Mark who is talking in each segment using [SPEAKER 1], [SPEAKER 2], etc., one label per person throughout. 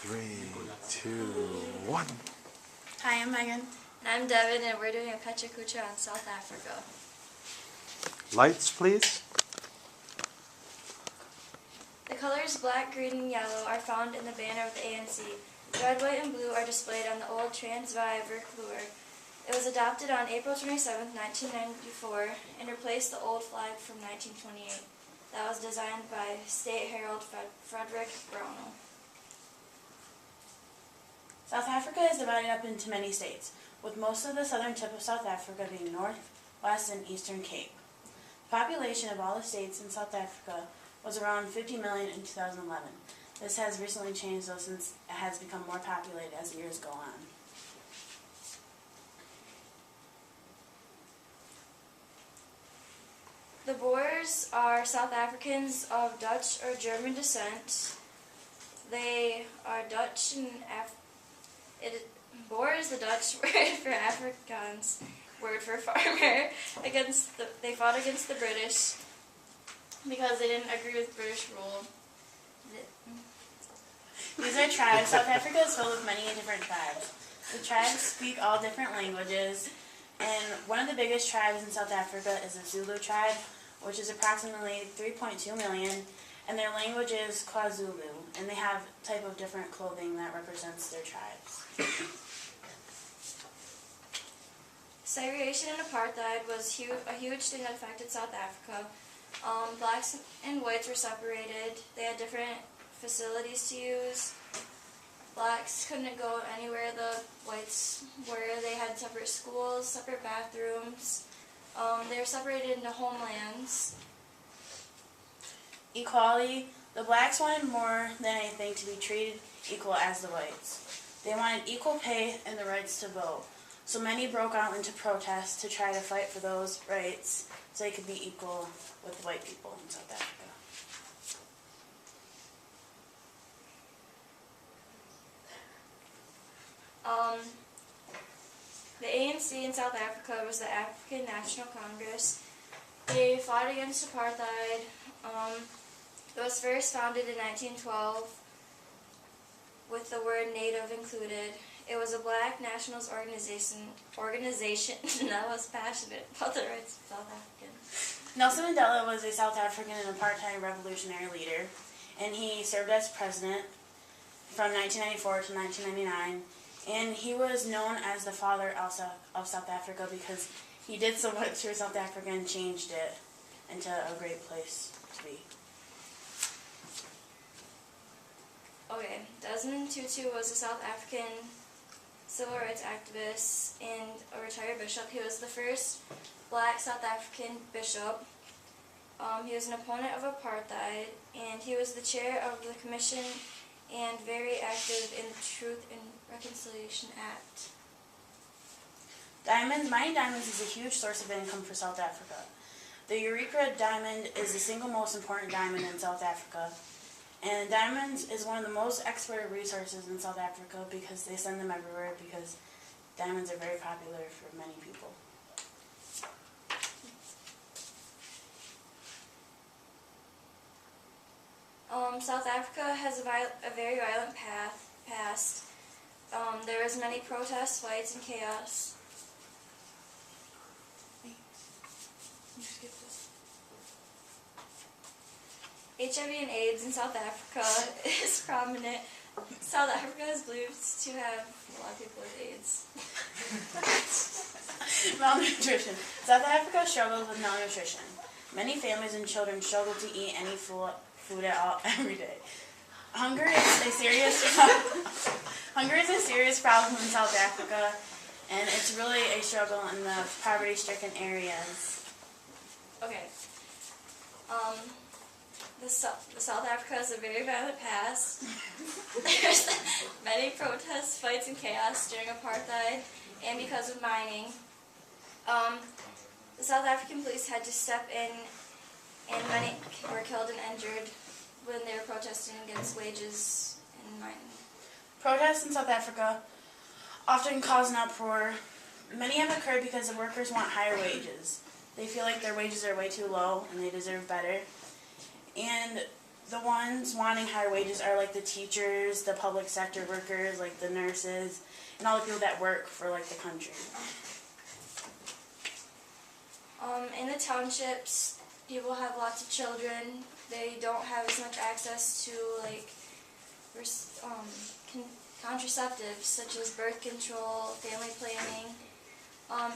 [SPEAKER 1] 3, 2, 1.
[SPEAKER 2] Hi, I'm Meaghan.
[SPEAKER 3] And I'm Devon, and we're doing a Pecha Kucha on South Africa.
[SPEAKER 1] Lights, please.
[SPEAKER 3] The colors black, green, and yellow are found in the banner of the ANC. Red, white, and blue are displayed on the old Transvaal verkleur. It was adopted on April 27, 1994, and replaced the old flag from 1928 that was designed by State Herald Frederick Brownell.
[SPEAKER 2] South Africa is divided up into many states, with most of the southern tip of South Africa being North, West, and Eastern Cape. The population of all the states in South Africa was around 50 million in 2011. This has recently changed, though, since it has become more populated as the years go on.
[SPEAKER 3] The Boers are South Africans of Dutch or German descent. They are Dutch and Boer is the Dutch word for Afrikaans, word for farmer. They fought against the British because they didn't agree with British rule.
[SPEAKER 2] These are tribes. South Africa is filled with many different tribes. The tribes speak all different languages, and one of the biggest tribes in South Africa is the Zulu tribe, which is approximately 3.2 million, and their language is KwaZulu, and they have a type of different clothing that represents their tribes.
[SPEAKER 3] Segregation and apartheid was a huge thing that affected South Africa. Blacks and whites were separated. They had different facilities to use. Blacks couldn't go anywhere the whites were. They had separate schools, separate bathrooms. They were separated into homelands.
[SPEAKER 2] Equality. The blacks wanted more than anything to be treated equal as the whites. They wanted equal pay and the rights to vote. So many broke out into protests to try to fight for those rights so they could be equal with white people in South Africa.
[SPEAKER 3] The ANC in South Africa was the African National Congress. They fought against apartheid. It was first founded in 1912 with the word Native included. It was a black nationalist organization that was passionate about the rights of South Africans.
[SPEAKER 2] Nelson Mandela was a South African and apartheid revolutionary leader, and he served as president from 1994 to 1999. And he was known as the father of South Africa because he did so much for South Africa and changed it into a great place to be.
[SPEAKER 3] Okay, Desmond Tutu was a South African civil rights activist and a retired bishop. He was the first black South African bishop. He was an opponent of apartheid, and he was the chair of the commission and very active in the Truth and Reconciliation Act.
[SPEAKER 2] Mining diamonds is a huge source of income for South Africa. The Eureka diamond is the single most important diamond in South Africa. And diamonds is one of the most exported resources in South Africa because they send them everywhere because diamonds are very popular for many people.
[SPEAKER 3] South Africa has a very violent past. There was many protests, fights, and chaos. HIV and AIDS in South Africa is prominent. South Africa is believed to have a lot of people with AIDS.
[SPEAKER 2] Malnutrition. South Africa struggles with malnutrition. Many families and children struggle to eat any food at all every day. Hunger is a serious problem in South Africa, and it's really a struggle in the poverty-stricken areas.
[SPEAKER 3] Okay. The South Africa has a very violent past. There's many protests, fights, and chaos during apartheid and because of mining. The South African police had to step in, and many were killed and injured when they were protesting against wages and mining.
[SPEAKER 2] Protests in South Africa often cause an uproar. Many have occurred because the workers want higher wages. They feel like their wages are way too low and they deserve better. And the ones wanting higher wages are like the teachers, the public sector workers, like the nurses, and all the people that work for like the country.
[SPEAKER 3] In the townships, people have lots of children. They don't have as much access to like contraceptives such as birth control, family planning.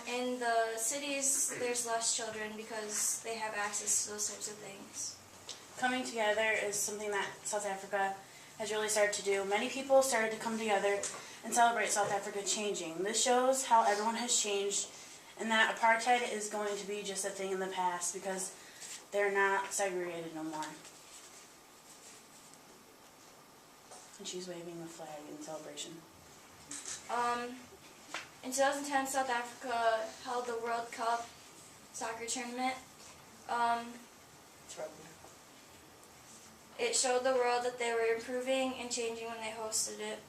[SPEAKER 3] In the cities, there's less children because they have access to those types of things.
[SPEAKER 2] Coming together is something that South Africa has really started to do. Many people started to come together and celebrate South Africa changing. This shows how everyone has changed and that apartheid is going to be just a thing in the past because they're not segregated no more. And she's waving the flag in celebration.
[SPEAKER 3] In 2010, South Africa held the World Cup soccer tournament.
[SPEAKER 2] It's rugby.
[SPEAKER 3] It showed the world that they were improving and changing when they hosted it.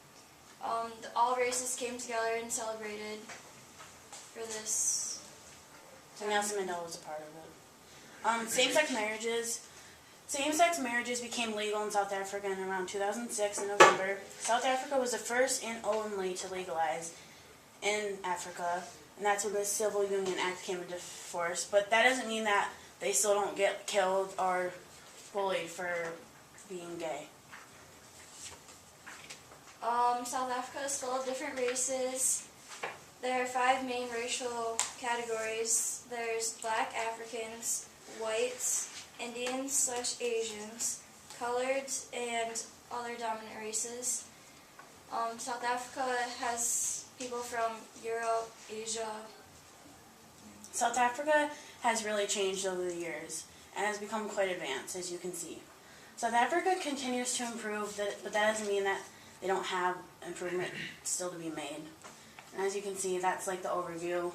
[SPEAKER 3] All races came together and celebrated for this.
[SPEAKER 2] And Nelson Mandela was a part of it. Same-sex marriages became legal in South Africa in around 2006 in November. South Africa was the first and only to legalize in Africa, and that's when the Civil Union Act came into force. But that doesn't mean that they still don't get killed or bullied for being gay.
[SPEAKER 3] South Africa is full of different races. There are 5 main racial categories. There's black Africans, whites, Indians/Asians, coloreds, and other dominant races. South Africa has people from Europe, Asia.
[SPEAKER 2] South Africa has really changed over the years and has become quite advanced, as you can see. South Africa continues to improve, but that doesn't mean that they don't have improvement still to be made. And as you can see, that's like the overview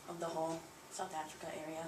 [SPEAKER 2] of the whole South Africa area.